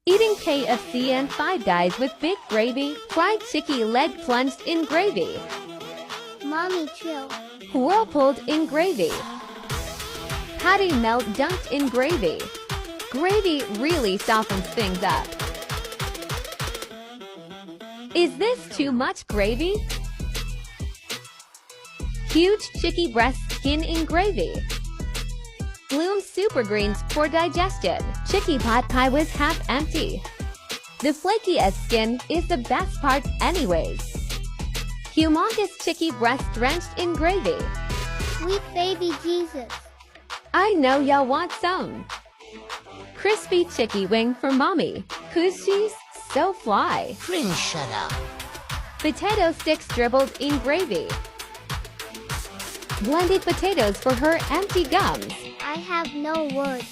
Eating KFC and Five Guys with big gravy, fried chicken leg plunged in gravy, Mommy, chill. whirlpooled in gravy, patty melt dunked in gravy. Gravy really softens things up. Is this too much gravy? Huge chicky breast skin in gravy. Bloom super greens for digestion. Chicky pot pie was half empty. The flakiest skin is the best part anyways. Humongous chicky breast drenched in gravy. Sweet baby Jesus. I know y'all want some. Crispy chicky wing for mommy, 'cause she's so fly. Prince, shut up. Potato sticks dribbled in gravy. Blended potatoes for her empty gums. I have no words.